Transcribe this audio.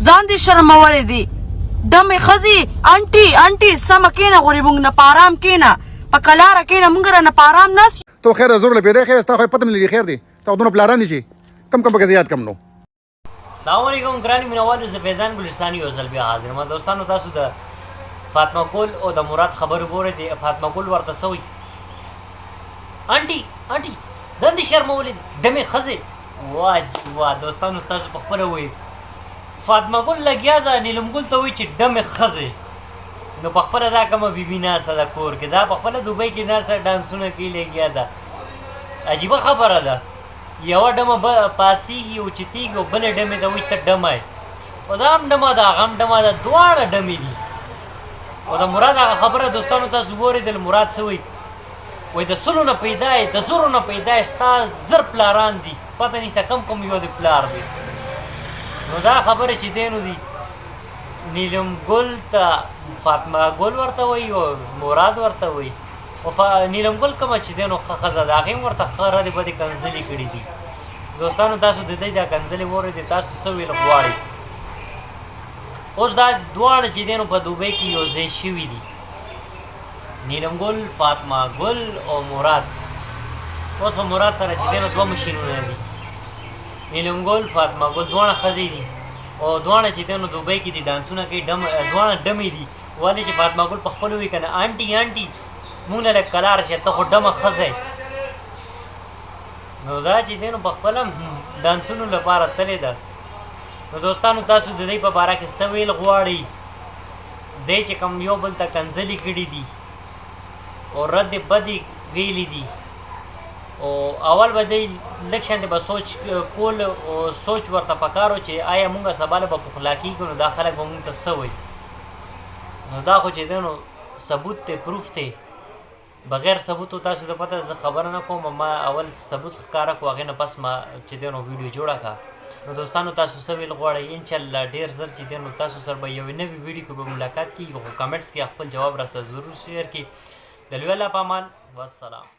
ځان دې شرمولی دی دمې ښځې انټي سمه کېنه غورې مونږ نه په ارام کېنه په کلاره کېنه مونږ رانه په ارام ناست تو خیر زور له پیدا خیر ستا خو پته مې لري خیر دی تا دونه پلاران دي چې کم پکې زیات کم نو السلام علیکم ګراني مینوالو زه فیضان ګلستاني یو ځل بیا حاضر یم دوستانو تاسو د فاطمه ګل او د مراد خبرې ګورئ د فاطمه ګل ورته څه وایي انټي ځان دې شرمولې دمې ښځې واه دوستانو ستاسو په خپله وایي فاطمه ګل لګیا ده نیلم ګل ته وایي چې ډمې ښځې نو په خپله دا کومه بیبي ناسته ده کور کې دا په خپله دوبۍ کې ناسته ډانسونه کوي لګیا ده عجیبه خبره ده یوه ډمه پاسېږي اوچتېږي او بلې ډمې ته وایي ته ډمه یې او دا هم ډمه ده هغه هم ډمه ده دواړه ډمې دي او د مراد هغه خبره دوستانو تاسو واورېدل مراد څه وایي وایي د سلو نه پیدا یې د زرو نه پیدا یې ستا زر پلاران دي پته نشته کم یو د پلار دی نو دا خبرې چې دی نو دي نیلم ګل ته فاطمه ګل ورته وایي او مراد ورته وایي او نیلم ګل کومه چې دی نو ښه ښځه ده هغې هم ورته ښه ردې بدې کنځلې کړي دي دوستانو تاسو د دوی دا کنځلې واورېدې تاسو څه ویل غواړئ اوس دا دواړه چې دی نو په دوبۍ کې یو ځای شوي دي نیلم ګل فاطمه ګل او مراد اوس په مراد سره چې دی نو دوه مشینونه دي نیلم ګل فاطمه ګل دواړه ښځې دي او دواړه چې دی نو دوبۍ کې دي ډانسونه کوي دواړه ډمې دي ولې چې فاطمه ګل په خپله وایي که نه انټي مونږ نه لږ کلار شه ته خو ډمه ښځه نو دا چې دی نو په خپله ډانسونو لپاره تلې ده نو دوستانو تاسو د دې په باره کې څه ویل غواړئ دی چې کوم یو بل ته کنځلې کړي دي او ردې بدې ویلي دي او اول به دی لږ شانتې به سوچ کول او سوچ ورته پکار و چې آیا مونږ سبا له به پخلا کېږو نو دا خلک به مونږ ته څه وایي نو دا خو چې دی نو ثبوت دی پروف دی بغیر ثبوتو تاسو ته پته زه خبره نه کوم ما اول ثبوت ښکاره کړو هغې نه پس ما چې دی نو ویډیو جوړه کړه نو دوستانو تاسو څه ویل غواړئ انشاءالله ډېر ژر چې دی نو تاسو سره به یوې نوې ویډیو کې به ملاقات کېږي خو کمنټس کې خپل جواب راسره ضرور شیر کړي د لوی الله په امان والسلام